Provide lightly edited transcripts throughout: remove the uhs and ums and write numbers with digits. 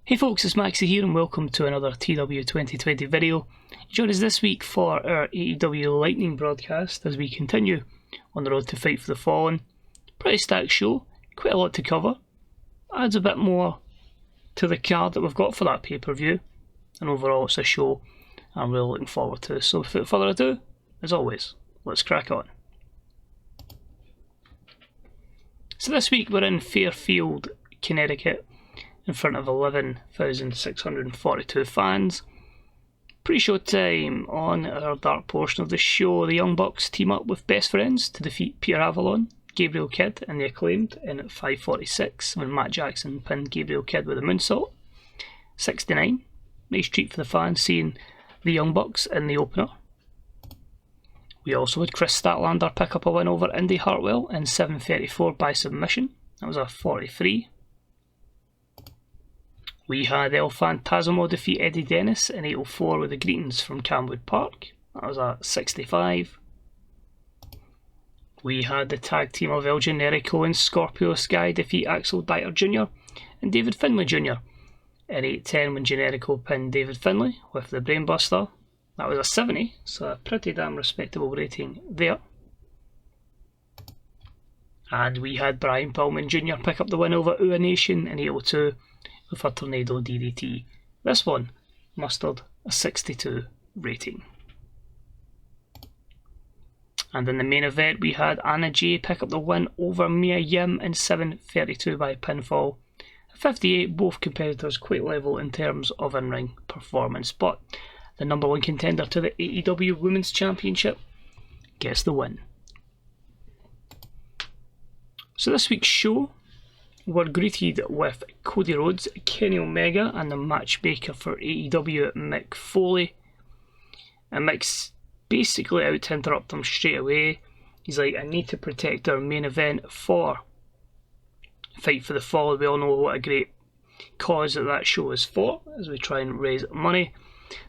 Hey folks, it's Maxi here and welcome to another TEW2020 video. Join us this week for our AEW Lightning broadcast as we continue on the road to Fight for the Fallen. Pretty stacked show, quite a lot to cover. Adds a bit more to the card that we've got for that pay-per-view. And overall it's a show I'm really looking forward to. So without further ado, as always, let's crack on. So this week we're in Fairfield, Connecticut, in front of 11,642 fans. Pre-show time on our dark portion of the show. The Young Bucks team up with Best Friends to defeat Peter Avalon, Gabriel Kidd and the Acclaimed in at 5:46 when Matt Jackson pinned Gabriel Kidd with a moonsault. 69. Nice treat for the fans seeing the Young Bucks in the opener. We also had Chris Statlander pick up a win over Indy Hartwell in 7:34 by submission. That was a 43. We had El Phantasmo defeat Eddie Dennis in 8:04 with the greetings from Camwood Park. That was a 65. We had the tag team of El Generico and Scorpio Sky defeat Axel Dieter Jr. and David Finlay Jr. in 8:10 when Generico pinned David Finlay with the Brainbuster. That was a 70, so a pretty damn respectable rating there. And we had Brian Pillman Jr. pick up the win over Ua Nation in 8:02 with a Tornado DDT. This one mustered a 62 rating. And in the main event we had Anna Jay pick up the win over Mia Yim in 7:32 by pinfall. At 58, both competitors quite level in terms of in-ring performance, but the number one contender to the AEW Women's Championship gets the win. So this week's show, we're greeted with Cody Rhodes, Kenny Omega and the matchmaker for AEW, Mick Foley. And Mick's basically out to interrupt him straight away. He's like, I need to protect our main event for Fight for the Fallen. We all know what a great cause that show is for as we try and raise money.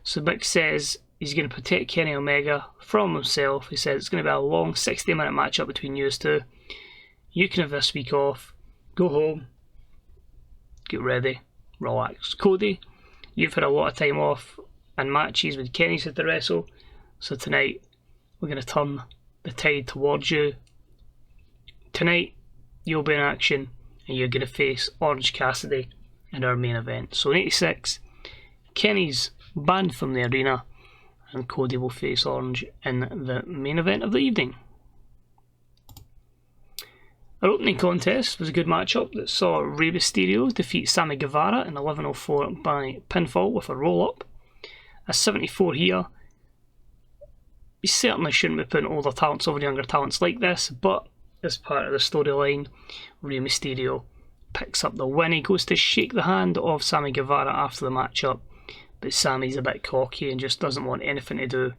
So Mick says he's going to protect Kenny Omega from himself. He says it's going to be a long 60-minute matchup between you two. You can have this week off, go home, get ready, relax. Cody, you've had a lot of time off and matches with Kenny's had to wrestle, so tonight we're going to turn the tide towards you. Tonight you'll be in action and you're going to face Orange Cassidy in our main event. So in 86, Kenny's banned from the arena and Cody will face Orange in the main event of the evening. Our opening contest was a good matchup that saw Rey Mysterio defeat Sammy Guevara in 11:04 by pinfall with a roll-up. A 74 here. We certainly shouldn't be putting older talents over younger talents like this, but as part of the storyline, Rey Mysterio picks up the win. He goes to shake the hand of Sammy Guevara after the matchup, but Sammy's a bit cocky and just doesn't want anything to do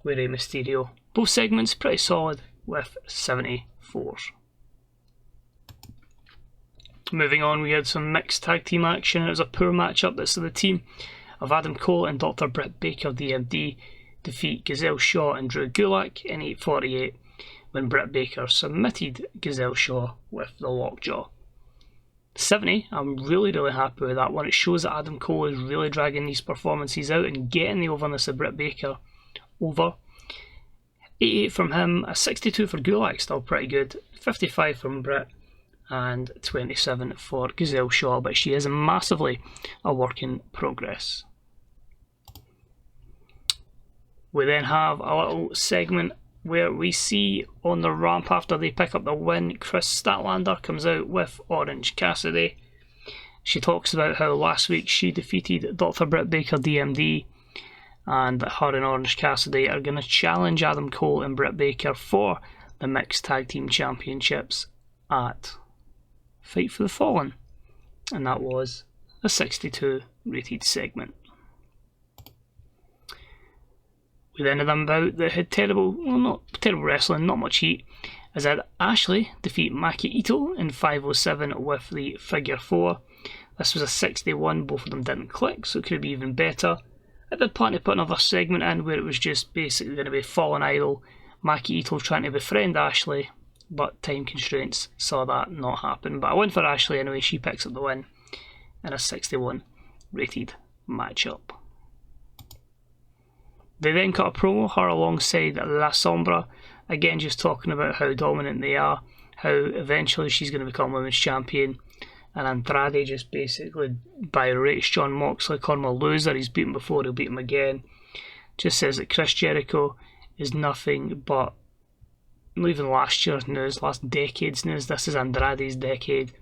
with Rey Mysterio. Both segments pretty solid with 74s. Moving on, we had some mixed tag team action. It was a poor matchup that saw the team of Adam Cole and Dr. Britt Baker DMD defeat Gazelle Shaw and Drew Gulak in 8:48 when Britt Baker submitted Gazelle Shaw with the lockjaw. 70, I'm really happy with that one. It shows that Adam Cole is really dragging these performances out and getting the overness of Britt Baker over. 88 from him, a 62 for Gulak, still pretty good. 55 from Britt and 27 for Gazelle Shaw, but she is massively a work in progress. We then have a little segment where we see on the ramp after they pick up the win, Chris Statlander comes out with Orange Cassidy. She talks about how last week she defeated Dr. Britt Baker DMD and her and Orange Cassidy are going to challenge Adam Cole and Britt Baker for the Mixed Tag Team Championships at Fight for the Fallen, and that was a 62 rated segment. We then had them bout that had not terrible wrestling, not much heat, as had Ashley defeat Maki Itoh in 5:07 with the figure 4. This was a 61, both of them didn't click, so it could be even better. I did plan to put another segment in where it was just basically going to be Fallen Idol, Maki Itoh trying to befriend Ashley, but time constraints saw that not happen. But I went for Ashley anyway, she picks up the win in a 61 rated matchup. They then cut a promo, her alongside La Sombra, again just talking about how dominant they are, how eventually she's going to become women's champion, and Andrade just basically berates Jon Moxley, calling him a loser. He's beaten before, he'll beat him again. Just says that Chris Jericho is nothing but, not even last year's news, last decade's news, this is Andrade's decade.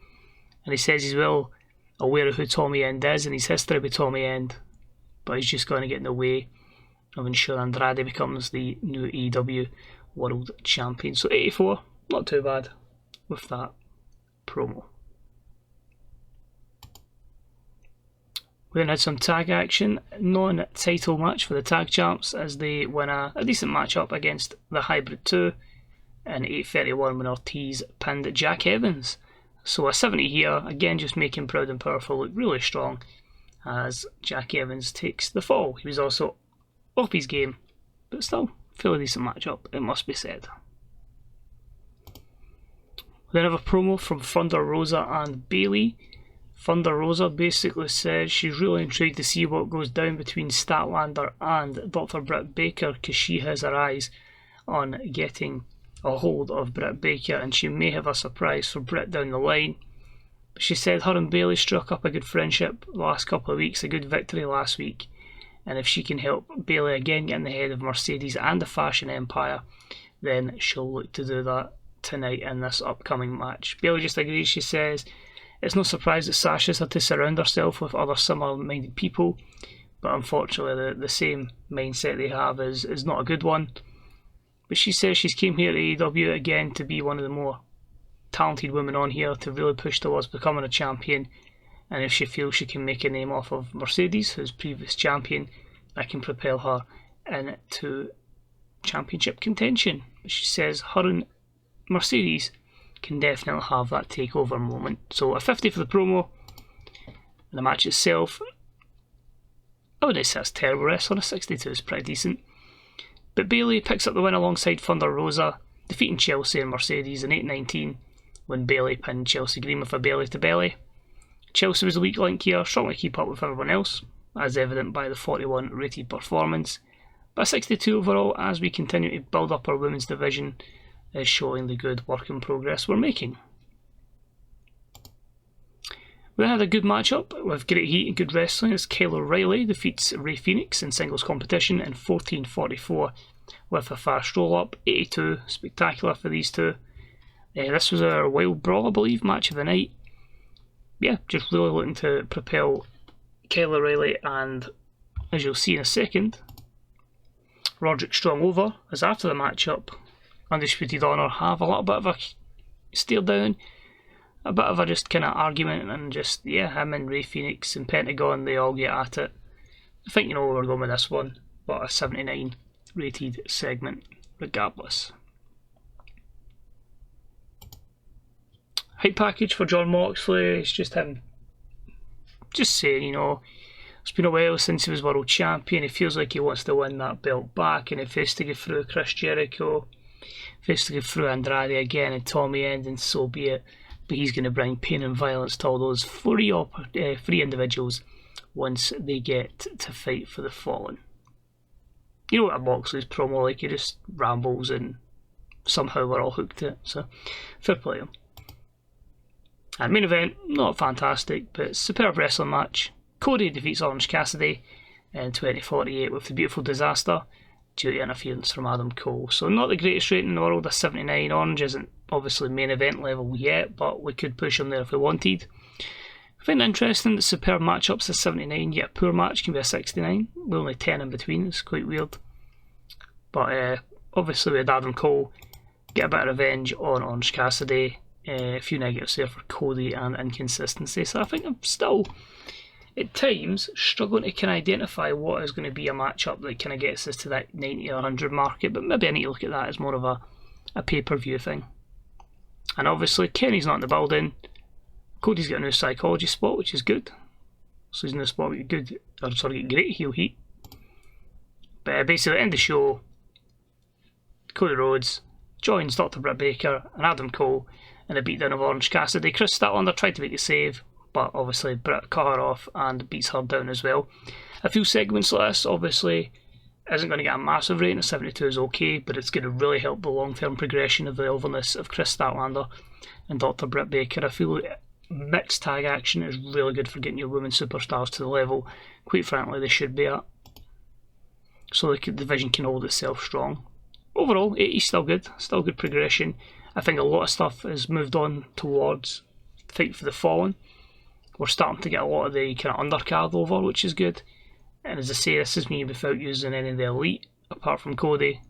And he says he's well aware of who Tommy End is and his history with Tommy End, but he's just going to get in the way of ensuring Andrade becomes the new AEW World Champion. So 84, not too bad with that promo. We then had some tag action, non-title match for the tag champs as they win a decent matchup against the Hybrid 2 in 8:31 when Ortiz pinned Jack Evans. So a 70 here, again just making Proud and Powerful look really strong as Jack Evans takes the fall. He was also off his game, but still, fairly decent matchup, it must be said. We then have a promo from Thunder Rosa and Bayley. Thunder Rosa basically says she's really intrigued to see what goes down between Statlander and Dr. Britt Baker because she has her eyes on getting a hold of Britt Baker and she may have a surprise for Britt down the line. But she said her and Bayley struck up a good friendship the last couple of weeks, a good victory last week, and if she can help Bayley again get in the head of Mercedes and the Fashion Empire, then she'll look to do that tonight in this upcoming match. Bayley just agrees. She says it's no surprise that Sasha's had to surround herself with other similar-minded people, but unfortunately the same mindset they have is not a good one. But she says she's came here to AEW again to be one of the more talented women on here, to really push towards becoming a champion, and if she feels she can make a name off of Mercedes, who's previous champion, that can propel her into championship contention. She says her and Mercedes can definitely have that takeover moment. So a 50 for the promo, and the match itself, I wouldn't say it's terrible wrestling, a 62 is pretty decent. But Bayley picks up the win alongside Thunder Rosa, defeating Chelsea and Mercedes in 8:19 when Bayley pinned Chelsea Green with a belly to belly. Chelsea was the weak link here, struggling to keep up with everyone else, as evident by the 41 rated performance. But 62 overall as we continue to build up our women's division is showing the good work in progress we're making. We had a good matchup with great heat and good wrestling as Kyle O'Reilly defeats Rey Fenix in singles competition in 14:44 with a fast roll-up. 82, spectacular for these two. This was our Wild Brawl, I believe, match of the night. Yeah, just really looking to propel Kyle O'Reilly, and as you'll see in a second, Roderick Strong over, as after the matchup, Undisputed Honor have a little bit of a stare down, a bit of a just kind of argument, and just, yeah, him and Rey Fenix and Pentagon, they all get at it. I think you know where we're going with this one, but a 79 rated segment regardless. Hype package for Jon Moxley, it's just him just saying, you know, it's been a while since he was world champion, he feels like he wants to win that belt back, and if he has to go through Chris Jericho, if he has to go through Andrade again and Tommy End, and so be it, but he's going to bring pain and violence to all those free individuals once they get to fight for the fallen. You know what a Moxley's promo like, he just rambles and somehow we're all hooked to it, so fair play him. And main event, not fantastic, but superb wrestling match. Cody defeats Orange Cassidy in 20:48 with the beautiful disaster due to interference from Adam Cole. So not the greatest rating in the world, a 79. Orange isn't obviously main event level yet, but we could push him there if we wanted. I find it interesting that superb matchups is 79, yet a poor match can be a 69. With only 10 in between, it's quite weird. But obviously we had Adam Cole get a bit of revenge on Orange Cassidy. A few negatives there for Cody and inconsistency, so I think I'm still at times struggling to kind of identify what is going to be a matchup that kind of gets us to that 90 or 100 market, but maybe I need to look at that as more of a pay-per-view thing. And obviously Kenny's not in the building, Cody's got a new psychology spot, which is good, so he's in the spot with good, or sorry, great heel heat. But basically at the end of the show, Cody Rhodes joins Dr. Britt Baker and Adam Cole in a beatdown of Orange Cassidy. Chris Statlander tried to make a save, but obviously Britt cut her off and beats her down as well. A few segments like this obviously isn't going to get a massive rating. 72 is okay, but it's going to really help the long-term progression of the overness of Chris Statlander and Dr. Britt Baker. I feel like mixed tag action is really good for getting your women superstars to the level, quite frankly, they should be at, so the division can hold itself strong. Overall, 80's still good progression. I think a lot of stuff has moved on towards Fight for the Fallen. We're starting to get a lot of the kind of undercard over, which is good. And as I say, this is me without using any of the elite, apart from Cody.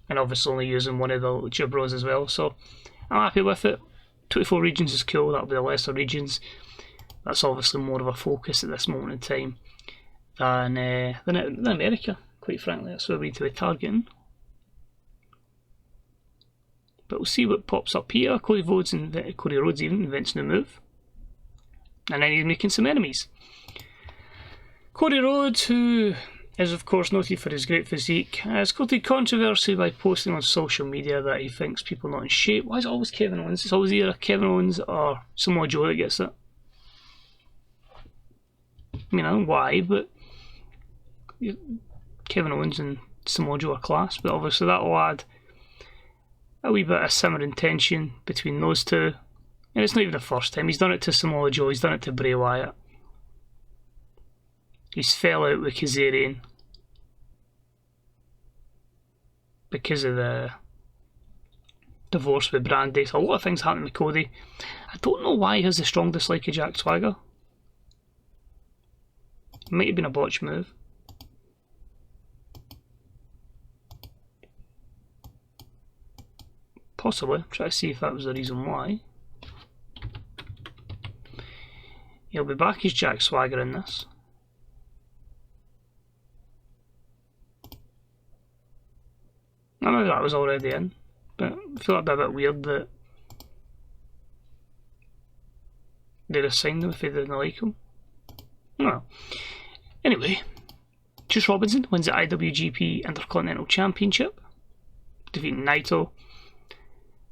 And obviously only using one of the Lucha Bros as well, so I'm happy with it. 24 regions is cool, that'll be the lesser regions. That's obviously more of a focus at this moment in time than America, quite frankly. That's where we need to be targeting. But we'll see what pops up here. Cody Rhodes even invents a new move. And then he's making some enemies. Cody Rhodes, who is of course noted for his great physique, has caused controversy by posting on social media that he thinks people not in shape. Why is it always Kevin Owens? It's always either Kevin Owens or Samoa Joe that gets it. I mean, I don't know why, but Kevin Owens and Samoa Joe are class, but obviously that'll add a wee bit of simmering tension between those two. And it's not even the first time. He's done it to Samoa Joe, he's done it to Bray Wyatt. He's fell out with Kazarian because of the divorce with Brandy. So a lot of things happening with Cody. I don't know why he has a strong dislike of Jack Swagger. It might have been a botch move. Possibly. Try to see if that was the reason why. He'll be back as Jack Swagger in this. I know that was already in, but I feel like that'd be a bit weird that they'd have signed him if they didn't like him. Well, anyway, Juice Robinson wins the IWGP Intercontinental Championship, defeating Naito.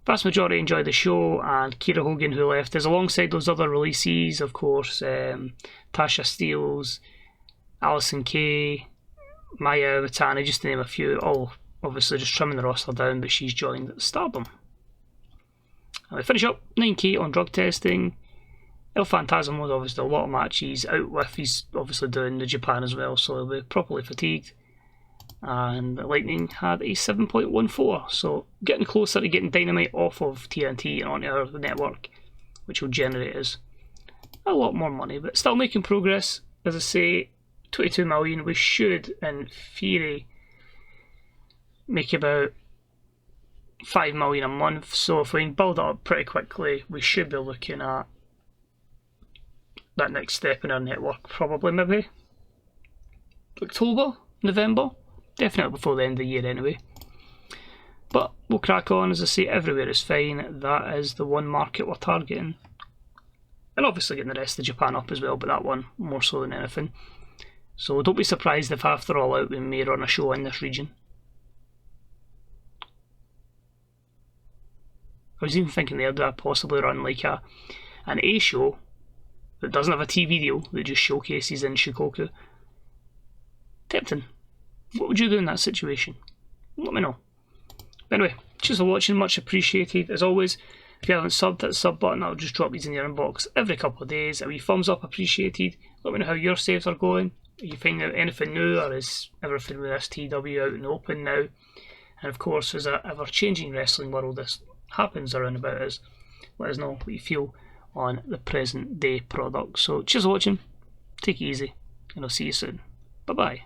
Vast majority enjoyed the show, and Kiera Hogan, who left, is alongside those other releases, of course, Tasha Steelz, Allysin Kay, Maya Watani, just to name a few, all obviously just trimming the roster down, but she's joined Stardom. And we finish up 9K on drug testing. El Phantasmo was obviously a lot of matches out with. He's obviously doing the Japan as well, so he'll be properly fatigued. And Lightning had a 7.14, so getting closer to getting Dynamite off of TNT and onto our network, which will generate us a lot more money, but still making progress. As I say, 22 million, we should, in theory, make about 5 million a month, so if we can build it up pretty quickly, we should be looking at that next step in our network, probably maybe October, November, definitely before the end of the year anyway. But we'll crack on. As I say, everywhere is fine. That is the one market we're targeting, and obviously getting the rest of Japan up as well, but that one more so than anything. So don't be surprised if after all out we may run a show in this region. I was even thinking there that I'd possibly run like an A show that doesn't have a TV deal, that just showcases in Shikoku. Tempting. What would you do in that situation? Let me know. But anyway, cheers for watching, much appreciated. As always, if you haven't subbed, hit the sub button, that'll just drop these in your inbox every couple of days. A wee thumbs up appreciated. Let me know how your saves are going. Are you finding out anything new, or is everything with this TW out in the open now? And of course, as a ever-changing wrestling world this happens around about us, let us know what you feel on the present day product. So cheers for watching, take it easy, and I'll see you soon. Bye bye.